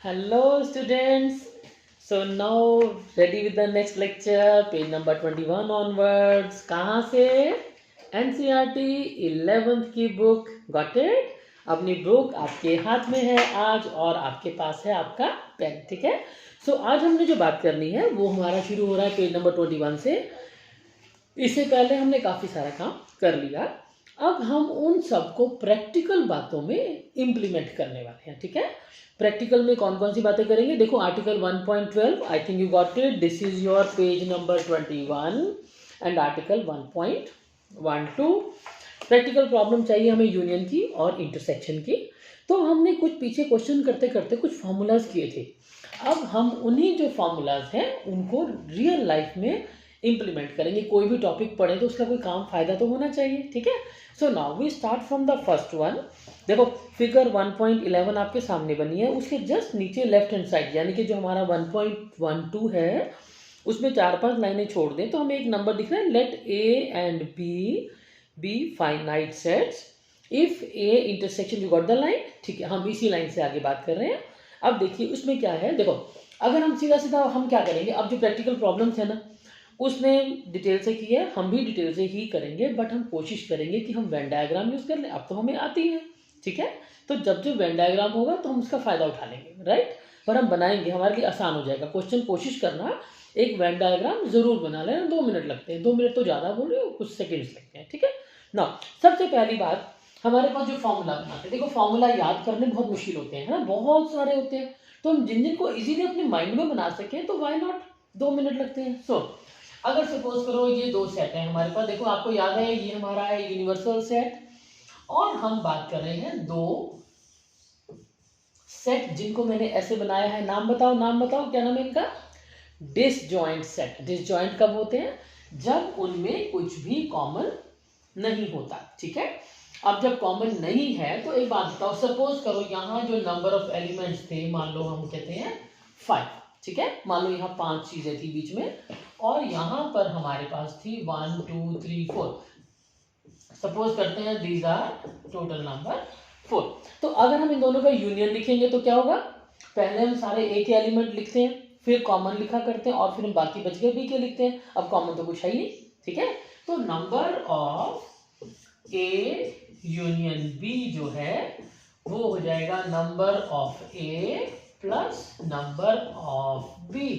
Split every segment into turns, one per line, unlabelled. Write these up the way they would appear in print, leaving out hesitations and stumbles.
Hello, students. So now ready with the next lecture, page number 21 onwards. कहाँ से? NCERT 11th की book. Got it? अपनी book आपके हाथ में है आज और आपके पास है आपका पेन. ठीक है. सो आज हमने जो बात करनी है वो हमारा शुरू हो रहा है पेज नंबर 21 से. इससे पहले हमने काफ़ी सारा काम कर लिया. अब हम उन सबको प्रैक्टिकल बातों में इम्प्लीमेंट करने वाले हैं. ठीक है. प्रैक्टिकल में कौन कौन सी बातें करेंगे? देखो article 1.12, I think you got it. This is your page number 21 and article 1.12. Practical problem चाहिए हमें यूनियन की और इंटरसेक्शन की. तो हमने कुछ पीछे क्वेश्चन करते करते कुछ फॉर्मूलाज किए थे. अब हम उन्हीं जो फॉर्मूलाज हैं उनको रियल लाइफ में इम्प्लीमेंट करेंगे. कोई भी टॉपिक पढ़े तो उसका कोई काम फायदा तो होना चाहिए. ठीक है. So now we start from the first one. देखो फिगर 1.11 आपके सामने बनी है. उसके जस्ट नीचे लेफ्ट हैंड साइड यानी कि जो हमारा 1.12 है उसमें 4-5 लाइनें छोड़ दें तो हमें एक नंबर दिख रहा है. Let A and B finite sets if A intersection. You got the line. ठीक है. हम इसी लाइन से आगे बात कर रहे हैं. अब देखिए उसमें क्या है. देखो अगर हम सीधा सीधा हम क्या करेंगे. अब जो प्रैक्टिकल प्रॉब्लम्स है ना उसने डिटेल से की है, हम भी डिटेल से ही करेंगे. बट हम कोशिश करेंगे कि हम वेन डायग्राम यूज़ कर लें. अब तो हमें आती है. ठीक है. तो जब जब वेन डायग्राम होगा तो हम उसका फ़ायदा उठा लेंगे. राइट. पर हम बनाएंगे, हमारे लिए आसान हो जाएगा. क्वेश्चन कोशिश करना एक वेन डायग्राम ज़रूर बना लेना. 2 मिनट लगते हैं. 2 मिनट तो ज़्यादा बोल रहे हो, कुछ सेकेंड्स लगते हैं. ठीक है ना. सबसे पहली बात हमारे पास जो फॉर्मूला बनाते हैं. देखो फॉर्मूला याद करने बहुत मुश्किल होते हैं, है ना. बहुत सारे होते हैं. तो हम जिन जिन को इजीली अपने माइंड में बना सकें तो वाई नॉट. 2 मिनट लगते हैं. सो अगर सपोज करो ये 2 सेट है हमारे पास. देखो आपको याद है ये हमारा है यूनिवर्सल सेट और हम बात कर रहे हैं 2 सेट जिनको मैंने ऐसे बनाया है. नाम बताओ, नाम बताओ, क्या नाम है इनका? Disjoint set. डिसजॉइंट कब होते हैं? जब उनमें कुछ भी कॉमन नहीं होता. ठीक है. अब जब कॉमन नहीं है तो एक बात बताओ. सपोज करो यहाँ जो नंबर ऑफ एलिमेंट्स थे मान लो हम कहते हैं 5. ठीक है. मान लो यहाँ 5 चीजें थी बीच में और यहाँ पर हमारे पास थी 1 2 3 4. सपोज करते हैं दीज आर टोटल नंबर 4. तो अगर हम इन दोनों का यूनियन लिखेंगे तो क्या होगा? पहले हम सारे ए के एलिमेंट लिखते हैं, फिर कॉमन लिखा करते हैं और फिर हम बाकी बच गए बी के लिखते हैं. अब कॉमन तो कुछ है ही नहीं. ठीक है. तो number of A union B जो है वो हो जाएगा number of A plus number of B.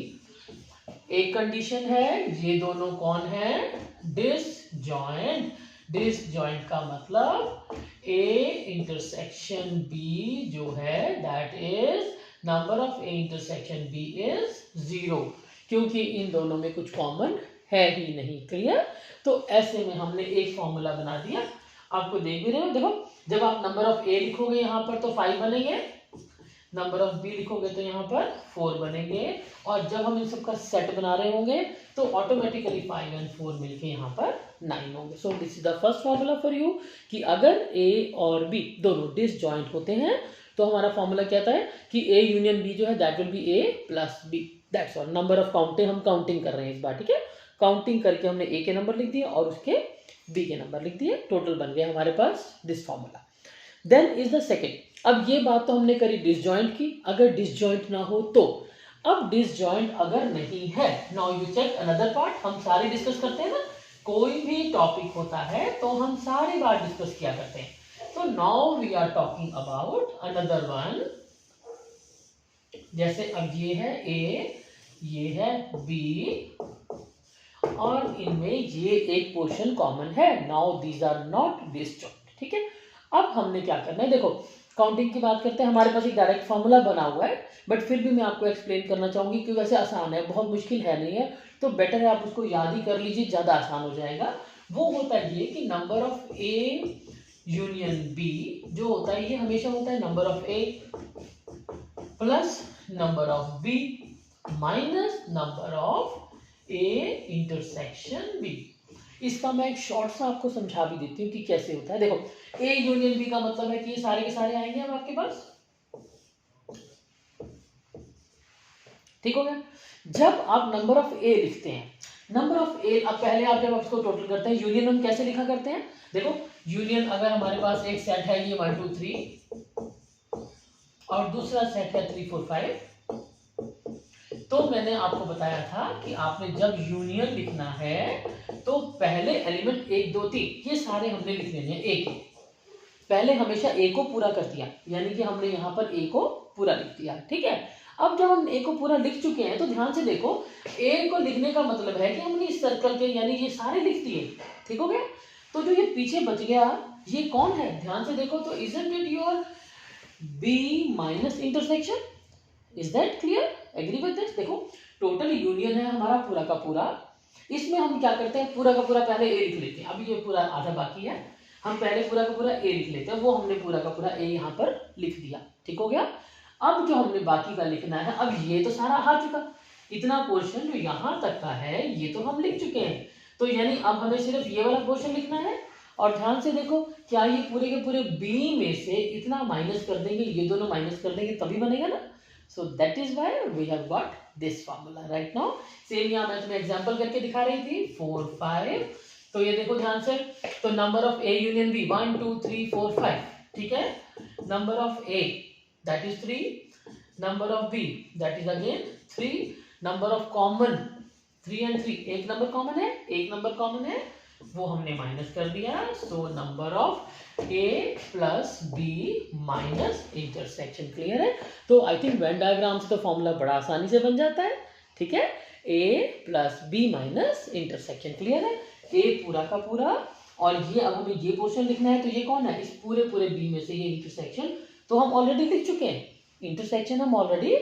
एक कंडीशन है, ये दोनों कौन है? डिसजॉइंट. डिसजॉइंट का मतलब ए इंटरसेक्शन बी जो है that is number of A intersection B is 0 क्योंकि इन दोनों में कुछ कॉमन है ही नहीं. क्लियर. तो ऐसे में हमने एक फॉर्मूला बना दिया. आपको देख भी रहे हो. देखो जब आप नंबर ऑफ ए लिखोगे यहाँ पर तो 5 बनेंगे, नंबर ऑफ बी लिखोगे तो यहाँ पर 4 बनेंगे और जब हम इन सब का सेट बना रहे होंगे तो ऑटोमेटिकली 5 एंड 4 मिलके यहाँ पर 9 होंगे. So this is the first formula for you कि अगर ए और बी दोनों डिसजॉइंट होते हैं तो हमारा फॉर्मूला कहता है कि ए यूनियन बी जो है that will be A plus B. That's all. Number of counting हम काउंटिंग कर रहे हैं इस बार. ठीक है. काउंटिंग करके हमने ए के नंबर लिख दिए और उसके बी के नंबर लिख दिए. टोटल बन गया हमारे पास this formula. Then is the second. अब ये बात तो हमने करी डिसजॉइंट की. अगर डिसजॉइंट ना हो तो अब डिसजॉइंट अगर नहीं है, now you check another part. हम सारे डिस्कस करते हैं ना, कोई भी टॉपिक होता है तो हम सारी बार डिस्कस किया करते हैं. तो now we are talking about another one. जैसे अब ये है ए, ये है बी और इनमें ये एक पोर्शन कॉमन है. Now these are not disjoint. ठीक है. अब हमने क्या करना है. देखो काउंटिंग की बात करते हैं. हमारे पास एक डायरेक्ट फॉर्मूला बना हुआ है बट फिर भी मैं आपको एक्सप्लेन करना चाहूंगी क्योंकि वैसे आसान है, बहुत मुश्किल है नहीं है. तो बेटर है आप उसको याद ही कर लीजिए, ज़्यादा आसान हो जाएगा. वो होता है ये कि number of A union B जो होता है ये हमेशा होता है number of A plus number of B minus number of A intersection B. इसका मैं एक शॉर्ट सा आपको समझा भी देती हूँ कि कैसे होता है. देखो ए यूनियन बी का मतलब है कि ये सारे के सारे आएंगे अब आपके पास. ठीक हो गया. जब आप नंबर ऑफ ए लिखते हैं, नंबर ऑफ ए, अब पहले आप जब इसको टोटल करते हैं यूनियन हम कैसे लिखा करते हैं. देखो यूनियन अगर हमारे पास एक सेट है ये 1 2 3 और दूसरा सेट है 3 4 5। तो मैंने आपको बताया था कि आपने जब यूनियन लिखना है तो पहले एलिमेंट 1 2 3 ये सारे हमने लिख लेने हैं एक, पहले हमेशा ए को पूरा कर दिया, यानी कि हमने यहाँ पर ए को पूरा लिख दिया, ठीक है। अब जब हम ए को पूरा लिख चुके हैं तो ध्यान से देखो, ए को लिखने का मतलब है कि हमने इस सर्कल के यानी ये सारे लिख दिए, ठीक हो गया। तो जो ये पीछे बच गया ये कौन है, ध्यान से देखो, तो isn't it your B minus intersection, is that clear, agree with this. देखो टोटल यूनियन है हमारा पूरा का पूरा, इसमें हम क्या करते हैं, पूरा का पूरा पहले ए लिख लेते हैं, अभी ये पूरा आधा बाकी है, हम पहले पूरा का पूरा ए लिख लेते हैं, वो हमने पूरा का पूरा ए यहाँ पर लिख दिया, ठीक हो गया। अब जो हमने बाकी का लिखना है, अब ये तो सारा आ चुका, इतना पोर्शन जो यहाँ तक का है ये तो हम लिख चुके हैं, तो यानी अब हमें सिर्फ ये वाला पोर्शन लिखना है। और ध्यान से देखो, क्या ये पूरे के पूरे बी में से इतना माइनस कर देंगे, ये दोनों माइनस कर देंगे तभी बनेगा ना। So that is why we have got this formula right now. Same यहाँ मैं तुम्हें एग्जांपल करके दिखा रही थी 4 5, तो ये देखो ध्यान से, तो number of A union B 1 2 3 4 5, ठीक है। Number of A that is 3, number of B that is again 3, number of common 3 and 3, एक नंबर कॉमन है, एक नंबर कॉमन है, वो हमने माइनस कर दिया। So number of A plus B minus intersection, clear है। तो आई थिंक वेन डायग्राम से तो फॉर्मूला बड़ा आसानी से बन जाता है, ठीक है। A plus B minus intersection, clear है, ए पूरा का पूरा, और ये अब हमें ये पोर्शन लिखना है, तो ये कौन है, इस पूरे पूरे बी में से ये इंटरसेक्शन तो हम ऑलरेडी लिख चुके हैं, इंटरसेक्शन हम ऑलरेडी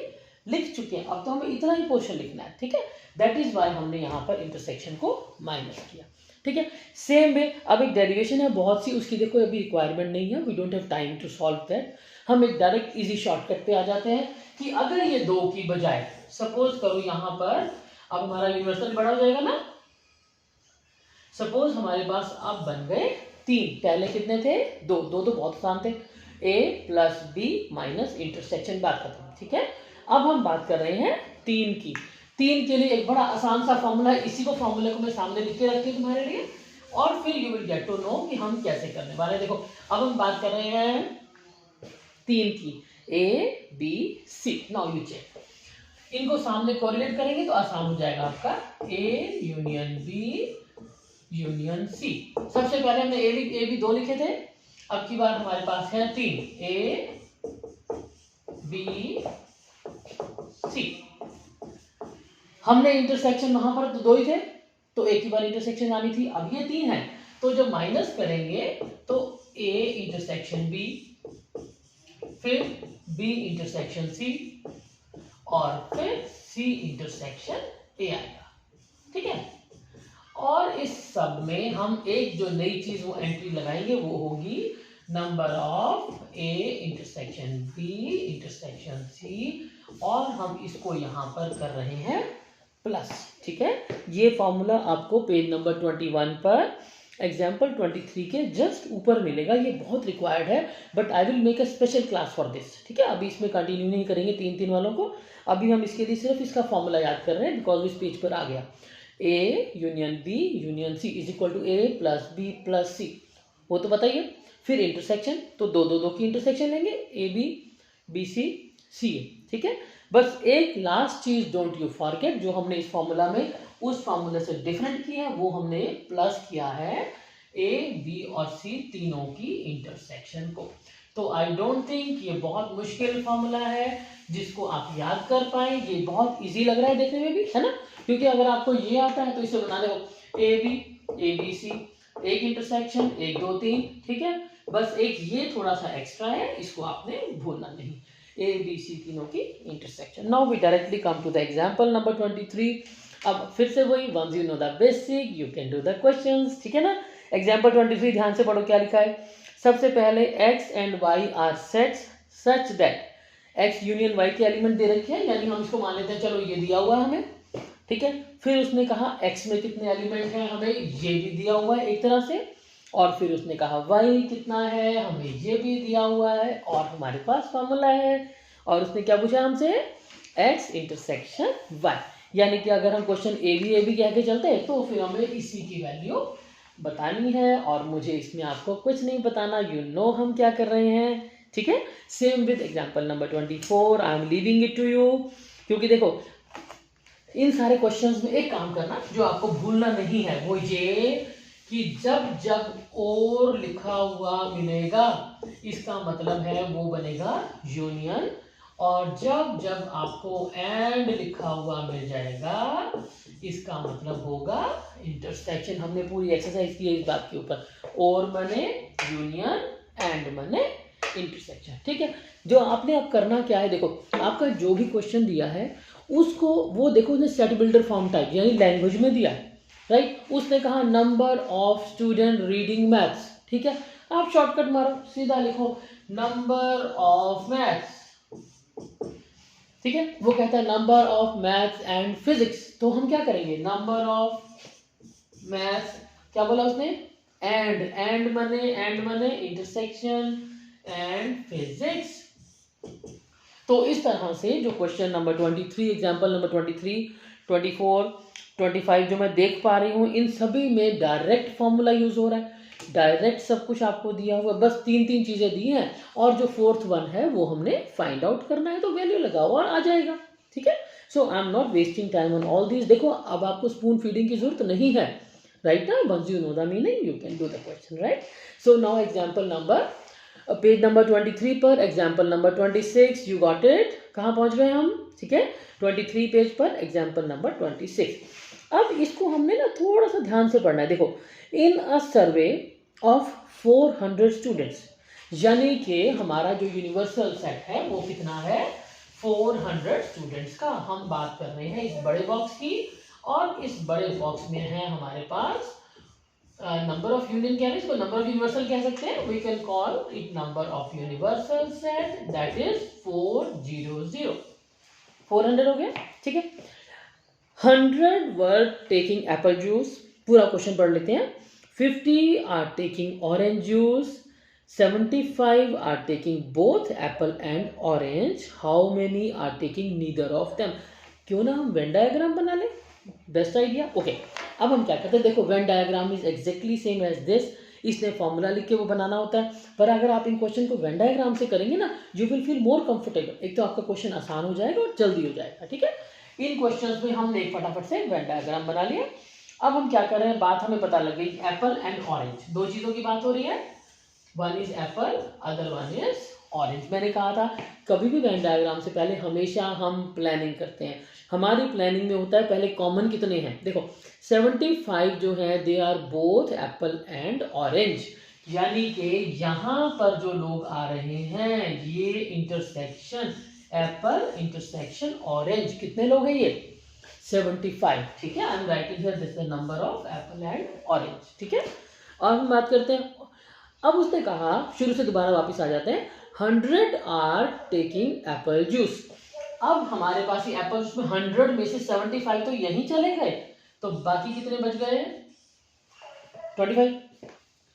लिख चुके हैं, अब तो हमें इतना ही पोर्शन लिखना है, ठीक है। दैट इज वाई हमने यहाँ पर इंटरसेक्शन को माइनस किया, ठीक है। सेम वे अब एक डेरिवेशन है बहुत सी, उसकी देखो अभी रिक्वायरमेंट नहीं है, we don't have time to solve that, हम एक डायरेक्ट इजी शॉर्टकट पे आ जाते हैं कि अगर ये 2 की बजाय सपोज करो यहाँ पर, अब हमारा यूनिवर्सल बड़ा हो जाएगा ना, सपोज हमारे पास अब बन गए 3, पहले कितने थे 2, 2 तो बहुत आसान थे, a plus B minus intersection, बात खत्म, ठीक है। अब हम बात कर रहे हैं 3 की, 3 के लिए एक बड़ा आसान सा फॉर्मूला है, इसी को फॉर्मूले को मैं सामने लिख के रखती हूँ तुम्हारे लिए, और फिर you will get to know कि हम कैसे करने वाले हैं। देखो अब हम बात कर रहे हैं 3 की, A B C, now you check, इनको सामने कोरिलेट करेंगे तो आसान हो जाएगा आपका, A union B union C. सबसे पहले हमने ए बी 2 लिखे थे, अब की बार हमारे पास है 3, ए बी सी, हमने इंटरसेक्शन वहां पर तो 2 ही थे, तो एक ही बार इंटरसेक्शन आनी थी, अब ये 3 है, तो जब माइनस करेंगे तो ए इंटरसेक्शन बी, फिर बी इंटरसेक्शन सी, और फिर सी इंटरसेक्शन ए आएगा, ठीक है। और इस सब में हम एक जो नई चीज वो एंट्री लगाएंगे वो होगी number of A intersection B intersection C, और हम इसको यहां पर कर रहे हैं प्लस, ठीक है। ये फॉर्मूला आपको पेज नंबर 21 पर एग्जाम्पल 23 के जस्ट ऊपर मिलेगा, ये बहुत रिक्वायर्ड है, but I will make a special class for this, ठीक है। अभी इसमें कंटिन्यू नहीं करेंगे 3 वालों को, अभी हम इसके लिए सिर्फ इसका फॉर्मूला याद कर रहे हैं बिकॉज इस पेज पर आ गया, A union B union C is equal to A plus B plus C, वो तो बताइए। फिर इंटरसेक्शन, तो 2 की इंटरसेक्शन लेंगे, ए बी बी सी सी ए, ठीक है। बस एक लास्ट चीज डोंट यू फॉरगेट, जो हमने इस फॉर्मूला में उस फॉर्मूले से डिफरेंट किया है, वो हमने प्लस किया है ए बी और सी तीनों की इंटरसेक्शन को। तो आई डोंट थिंक ये बहुत मुश्किल फॉर्मूला है जिसको आप याद कर पाए, ये बहुत इजी लग रहा है देखने में भी, है ना, क्योंकि अगर आपको ये आता है तो इसे बनाने को ए बी सी, एक इंटरसेक्शन 1 2 3, ठीक है। बस एक ये थोड़ा सा एक्स्ट्रा है, इसको आपने भूलना नहीं, ए बी सी तीनों की intersection. Now we directly come to the example number 23। अब फिर से वही, once you know the basic you can do the questions, ठीक है ना। एग्जांपल 23 ध्यान से पढ़ो क्या लिखा है। सबसे पहले x and y are sets such that x union y के एलिमेंट दे रखे हैं, यानी हम इसको मान लेते हैं, चलो ये दिया हुआ है हमें, ठीक है। फिर उसने कहा x में कितने एलिमेंट हैं, हमें ये भी दिया हुआ है एक तरह से, और फिर उसने कहा y कितना है, हमें ये भी दिया हुआ है, और हमारे पास फॉर्मूला है, और उसने क्या पूछा हमसे, x इंटरसेक्शन y, यानी कि अगर हम क्वेश्चन ए बी कह के चलते हैं तो फिर हमें इसी की वैल्यू बतानी है, और मुझे इसमें आपको कुछ नहीं बताना, यू नो हम क्या कर रहे हैं, ठीक है। Same with example number 24, I am leaving it to you. क्योंकि देखो इन सारे क्वेश्चंस में एक काम करना जो आपको भूलना नहीं है वो ये कि जब जब और लिखा हुआ मिलेगा इसका मतलब है वो बनेगा यूनियन, और जब जब आपको एंड लिखा हुआ मिल जाएगा इसका मतलब होगा इंटरसेक्शन। हमने पूरी एक्सरसाइज की है इस बात के ऊपर, और माने यूनियन, एंड माने इंटरसेक्शन। ठीक है, जो आपने अब करना क्या है, देखो आपका जो भी क्वेश्चन दिया है उसको वो देखो उसने सेट बिल्डर फॉर्म टाइप यानी लैंग्वेज में दिया है, राइट। उसने कहा number of student reading maths, ठीक है, आप शॉर्टकट मारो सीधा लिखो नंबर ऑफ मैथ्स, ठीक है। वो कहता है number of maths and physics, तो हम क्या करेंगे नंबर ऑफ मैथ्स, क्या बोला उसने, एंड माने इंटरसेक्शन एंड फिजिक्स। तो इस तरह से जो क्वेश्चन नंबर 23, एग्जाम्पल नंबर 23, 24, 25 जो मैं देख पा रही हूँ इन सभी में डायरेक्ट फॉर्मूला यूज हो रहा है, डायरेक्ट सब कुछ आपको दिया हुआ, बस तीन चीजें दी हैं और जो फोर्थ वन है वो हमने फाइंड आउट करना है, तो वैल्यू लगाओ और आ जाएगा, ठीक है। So I am not wasting time on all this. देखो अब आपको स्पून फीडिंग की जरूरत नहीं है, राइट ना, once you know the meaning you can do the question, right. So now example number page number 23 पर example number 26, you got it, कहाँ पहुंच गए हम, ठीक है, 23 पेज पर एग्जाम्पल नंबर 26। अब इसको हमने ना थोड़ा सा ध्यान से पढ़ना है। देखो इन अ सर्वे ऑफ 400 स्टूडेंट्स, यानी कि हमारा जो यूनिवर्सल सेट है वो कितना है 400 स्टूडेंट्स का। हम बात कर रहे हैं इस बड़े बॉक्स की, और इस बड़े बॉक्स में है हमारे पास नंबर ऑफ यूनियन, क्या है इसको नंबर ऑफ यूनिवर्सल कह सकते हैं, we can call it number of universal set, that is 400, 400 हो गया, ठीक है। 100 वर टेकिंग एप्पल जूस, पूरा क्वेश्चन पढ़ लेते हैं। 50 are taking orange juice, 75 are taking both apple and orange, how many are taking neither of them. क्यों ना हम वेन डायग्राम बना लें, बेस्ट आइडिया, ओके। अब हम क्या करते हैं, देखो Venn diagram is exactly same as this, इसने फॉर्मूला लिख के वो बनाना होता है, पर अगर आप इन क्वेश्चन को वेन डायग्राम से करेंगे ना you will feel more comfortable, एक तो आपका क्वेश्चन आसान हो जाएगा और जल्दी हो जाएगा, ठीक है। इन क्वेश्चंस में हमने फटाफट से वेन डायग्राम बना लिया। अब हम क्या कर रहे हैं, बात हमें पता लग गई एप्पल एंड ऑरेंज, दो चीजों की बात हो रही है, one is Apple other one is orange. मैंने कहा था कभी भी वेन डायग्राम से पहले हमेशा हम प्लानिंग करते हैं, हमारी प्लानिंग में होता है पहले कॉमन कितने हैं, देखो 75 जो है they are both apple and orange, यानी कि यहाँ पर जो लोग आ रहे हैं ये इंटरसेक्शन एप्पल इंटरसेक्शन ऑरेंज, कितने लोग हैं ये 75, ठीक है। I am writing here this the number of Apple and orange, ठीक है। और हम बात करते हैं, अब उसने कहा शुरू से दोबारा वापस आ जाते हैं, 100 आर टेकिंग एप्पल जूस। अब हमारे पास ये एप्पल जूस में 100 में से 75 तो यहीं चले गए, तो बाकी कितने बच गए 25,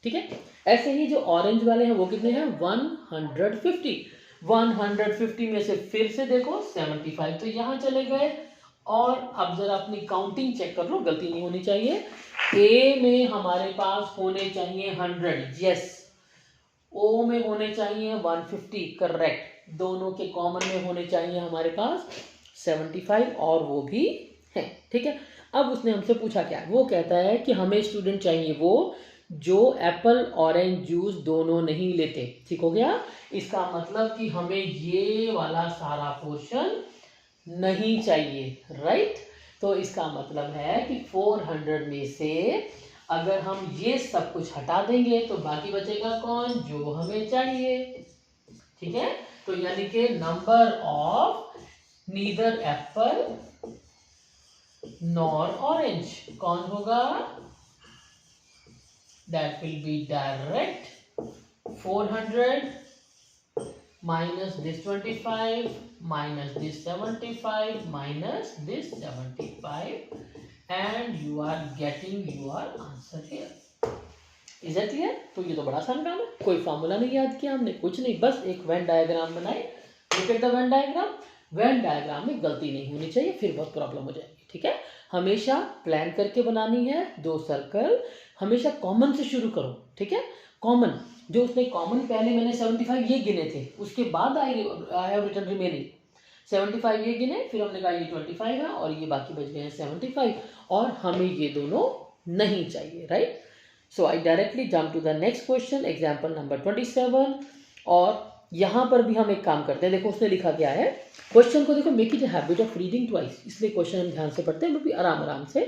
ठीक है। ऐसे ही जो ऑरेंज वाले हैं वो कितने हैं 150, 150 में से फिर से देखो 75 तो यहाँ चले गए, और अब जरा अपनी काउंटिंग चेक कर लो, गलती नहीं होनी चाहिए। ए में हमारे पास होने चाहिए 100, यस, ओ में होने चाहिए 150, करेक्ट, दोनों के कॉमन में होने चाहिए हमारे पास 75 और वो भी है, ठीक है। अब उसने हमसे पूछा क्या, वो कहता है कि हमें स्टूडेंट चाहिए वो जो एप्पल ऑरेंज जूस दोनों नहीं लेते, ठीक हो गया। इसका मतलब कि हमें ये वाला सारा पोर्शन नहीं चाहिए, राइट। तो इसका मतलब है कि 400 में से अगर हम ये सब कुछ हटा देंगे तो बाकी बचेगा कौन, जो हमें चाहिए, ठीक है। तो यानी कि number of neither Apple nor orange कौन होगा, that will B direct 400 minus this 25 minus this 75 minus this 75 and you are getting your answer here. Is that clear? तो ये तो बड़ा आसान काम है, कोई फॉर्मूला नहीं याद किया हमने, कुछ नहीं, बस एक वेन डायग्राम बनाए। Look at the Venn diagram, Venn diagram में गलती नहीं होनी चाहिए, फिर बहुत प्रॉब्लम हो जाएगी, ठीक है। हमेशा प्लान करके बनानी है, दो सर्कल हमेशा कॉमन से शुरू करो, ठीक है। कॉमन, जो उसने कॉमन पहले मैंने 75 ये गिने थे, उसके बाद आई हैव रिटन रिमेनिंग 75 ये गिने, फिर हमने कहा ये 25 है और ये बाकी बच गए हैं 75 और हमें ये दोनों नहीं चाहिए, right. So I directly jump to the next question, example number 27। और यहाँ पर भी हम एक काम करते हैं, देखो उसने लिखा क्या है, क्वेश्चन को देखो, make it a habit of reading twice, इसलिए क्वेश्चन हम ध्यान से पढ़ते हैं, वो भी आराम आराम से।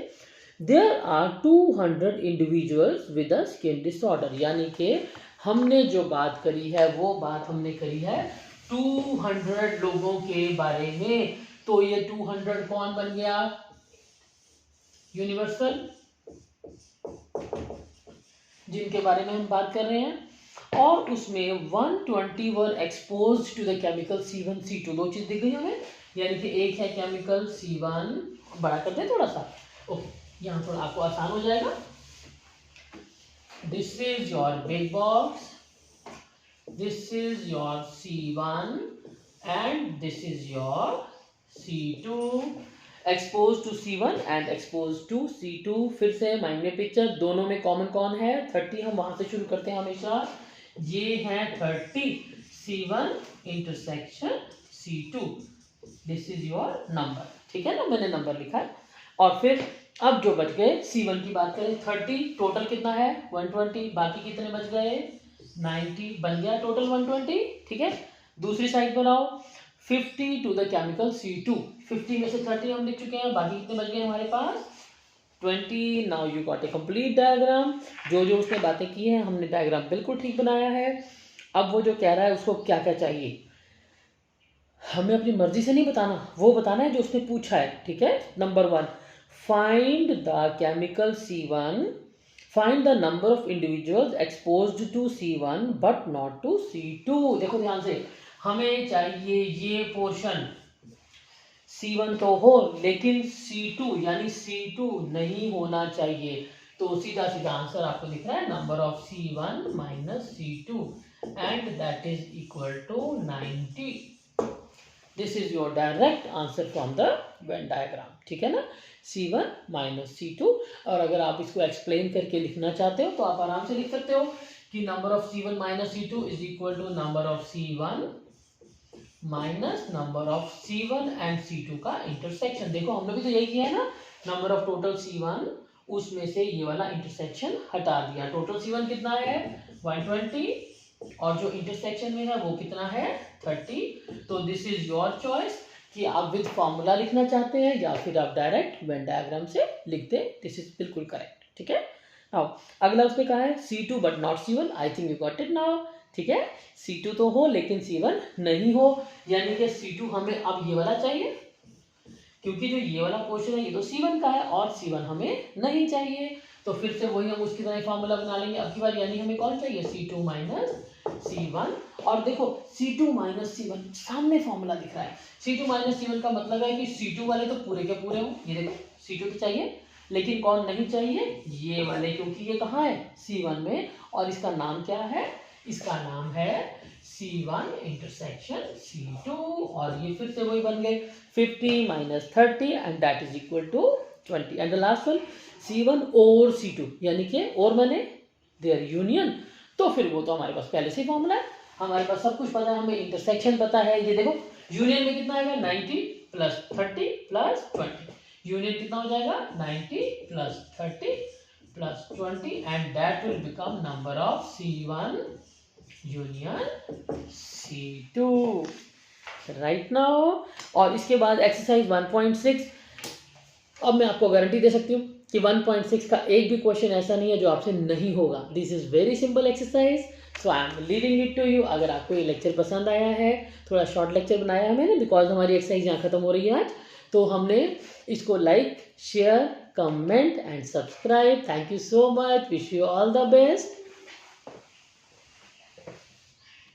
There are 200 individuals with a skin disorder, यानी कि हमने जो बात करी है वो बात हमने करी है 200 लोगों के बारे में। तो ये 200 कौन बन गया, यूनिवर्सल, जिनके बारे में हम बात कर रहे हैं। और उसमें 120 were expose to the chemical C1 C2, दो चीज दिख गई हमें, यानी कि एक है केमिकल C1, बड़ा करते हैं थोड़ा सा, ओके, यहाँ थोड़ा आपको आसान हो जाएगा। This is your big box, this is your C1 and this is your C2, expose to C1 and expose to C2। फिर से माइंड में पिक्चर, दोनों में कॉमन कौन है 30, हम वहां से शुरू करते हैं हमेशा, ये है 30, C1 intersection C2, this is your number, ठीक है ना, मैंने नंबर लिखा है। और फिर अब जो बच गए C1 की बात करें, 30 टोटल कितना है 120, बाकी कितने बच गए 90, बन गया टोटल 120, ठीक है। दूसरी साइड पर आओ, 50 टू द केमिकल C2, 50 में से 30 हम लिख चुके हैं, बाकी कितने बच गए हमारे पास 20। Now you got a complete diagram, जो जो उसने बातें की हैं हमने डायग्राम बिल्कुल ठीक बनाया है। अब वो जो कह रहा है उसको क्या क्या चाहिए, हमें अपनी मर्जी से नहीं बताना, वो बताना है जो उसने पूछा है, ठीक है। Number 1, find the chemical C1, find the number of individuals exposed to C1 but not to C2। देखो ध्यान से, हमें चाहिए ये पोर्शन, C1 तो हो लेकिन C2 यानी C2 नहीं होना चाहिए, तो सीधा सीधा आंसर आपको दिख रहा है number of C1 minus C2 and that is equal to 90। This is your direct answer from the Venn diagram, ठीक है ना, C1 माइनस C2। और अगर आप इसको एक्सप्लेन करके लिखना चाहते हो तो आप आराम से लिख सकते हो कि number of C1 minus C2 is equal to number of C1 minus number of C1 and C2 का इंटरसेक्शन। देखो हमने भी तो यही किया है ना, नंबर ऑफ टोटल C1, उसमें से ये वाला इंटरसेक्शन हटा दिया, टोटल C1 कितना है 120 और जो इंटरसेक्शन में है वो कितना है 30। तो दिस इज योर चॉइस कि आप विद फॉर्मूला लिखना चाहते हैं या फिर आप डायरेक्ट वेन डायग्राम से लिख दें, दिस इज बिल्कुल करेक्ट, ठीक है। नाउ अगला उसने कहा है C2 but not C1, I think you got it now, ठीक है। C2 तो हो लेकिन C1 नहीं हो, यानी कि C2 हमें अब ये वाला चाहिए, क्योंकि जो ये वाला पोर्शन है ये तो C1 का है और C1 हमें नहीं चाहिए, तो फिर से वही हम उसकी तरह फॉर्मूला बना लेंगे अब की बार, यानी हमें कौन चाहिए C2 माइनस C1। और देखो C2 माइनस C1 सामने फॉर्मूला दिख रहा है, C2 माइनस C1 का मतलब है कि C2 वाले तो पूरे के पूरे हो, ये देखो C2 तो चाहिए लेकिन कौन नहीं चाहिए, ये वाले, क्योंकि ये कहाँ है C1 में, और इसका नाम क्या है, इसका नाम है C1 इंटरसेक्शन C2। और ये फिर से वही बन गए 50 minus 30 and that is equal to 20। And the last one C1 और C2, यानी कि और मैंने देयर यूनियन, तो फिर वो तो हमारे पास पहले से ही फॉर्मूला है, हमारे पास सब कुछ पता है, हमें इंटरसेक्शन पता है। ये देखो यूनियन में कितना आएगा 90 प्लस 30 प्लस 20, यूनियन कितना हो जाएगा 90 plus 30 plus 20 and that will become number of C1 union C2 right now. और इसके बाद एक्सरसाइज 1.6, अब मैं आपको गारंटी दे सकती हूँ कि 1.6 का एक भी क्वेश्चन ऐसा नहीं है जो आपसे नहीं होगा। This is very simple exercise, so I am leaving it to you. अगर आपको ये लेक्चर पसंद आया है, थोड़ा शॉर्ट लेक्चर बनाया है मैंने बिकॉज हमारी एक्सरसाइज यहाँ खत्म हो रही है आज, तो हमने इसको like share comment and subscribe. Thank you so much, wish you all the best.